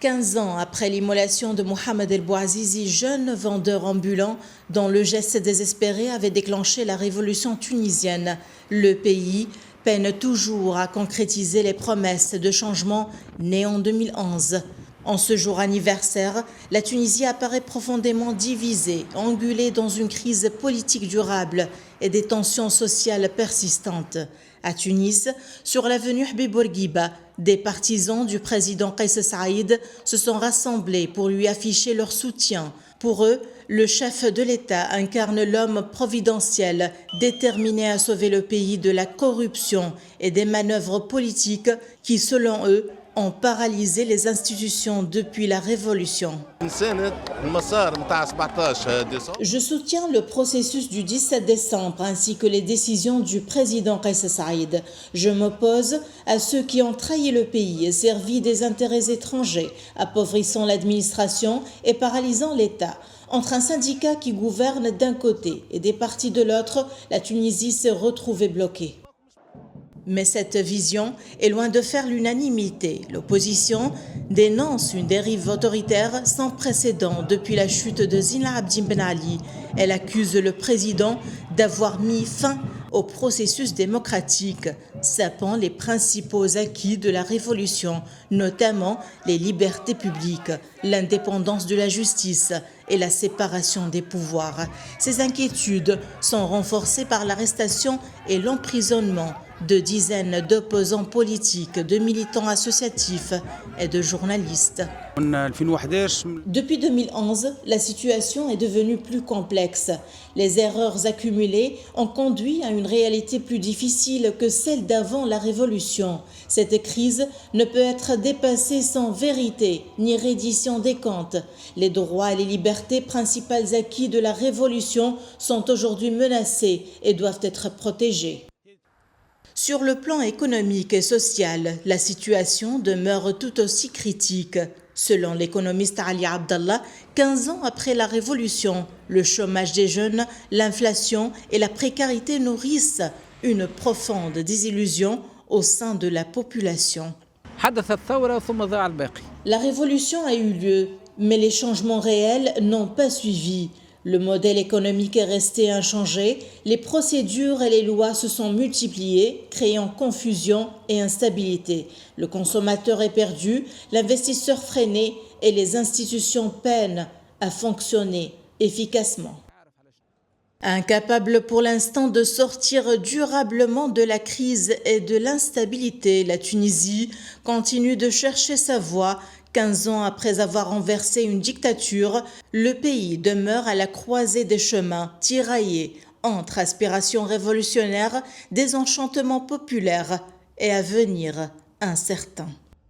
15 ans après l'immolation de Mohamed El Bouazizi, jeune vendeur ambulant dont le geste désespéré avait déclenché la révolution tunisienne, le pays peine toujours à concrétiser les promesses de changement nées en 2011. En ce jour anniversaire, la Tunisie apparaît profondément divisée, engluée dans une crise politique durable et des tensions sociales persistantes. À Tunis, sur l'avenue Habib Bourguiba, des partisans du président Kais Saïed se sont rassemblés pour lui afficher leur soutien. Pour eux, le chef de l'État incarne l'homme providentiel, déterminé à sauver le pays de la corruption et des manœuvres politiques qui, selon eux, ont paralysé les institutions depuis la révolution. Je soutiens le processus du 17 décembre ainsi que les décisions du président Kais Saïed. Je m'oppose à ceux qui ont trahi le pays et servi des intérêts étrangers, appauvrissant l'administration et paralysant l'État. Entre un syndicat qui gouverne d'un côté et des partis de l'autre, la Tunisie s'est retrouvée bloquée. Mais cette vision est loin de faire l'unanimité. L'opposition dénonce une dérive autoritaire sans précédent depuis la chute de Zine El Abidine Ben Ali. Elle accuse le président d'avoir mis fin au processus démocratique, sapant les principaux acquis de la révolution, notamment les libertés publiques, l'indépendance de la justice et la séparation des pouvoirs. Ces inquiétudes sont renforcées par l'arrestation et l'emprisonnement de dizaines d'opposants politiques, de militants associatifs et de journalistes. Depuis 2011, la situation est devenue plus complexe. Les erreurs accumulées ont conduit à une réalité plus difficile que celle d'avant la révolution. Cette crise ne peut être dépassée sans vérité ni reddition des comptes. Les droits et les libertés principales acquis de la révolution sont aujourd'hui menacés et doivent être protégés. Sur le plan économique et social, la situation demeure tout aussi critique. Selon l'économiste Ali Abdallah, 15 ans après la révolution, le chômage des jeunes, l'inflation et la précarité nourrissent une profonde désillusion au sein de la population. La révolution a eu lieu, mais les changements réels n'ont pas suivi. Le modèle économique est resté inchangé, les procédures et les lois se sont multipliées, créant confusion et instabilité. Le consommateur est perdu, l'investisseur freiné et les institutions peinent à fonctionner efficacement. Incapable pour l'instant de sortir durablement de la crise et de l'instabilité, la Tunisie continue de chercher sa voie. 15 ans après avoir renversé une dictature, le pays demeure à la croisée des chemins, tiraillé entre aspirations révolutionnaires, désenchantement populaire et avenir incertain.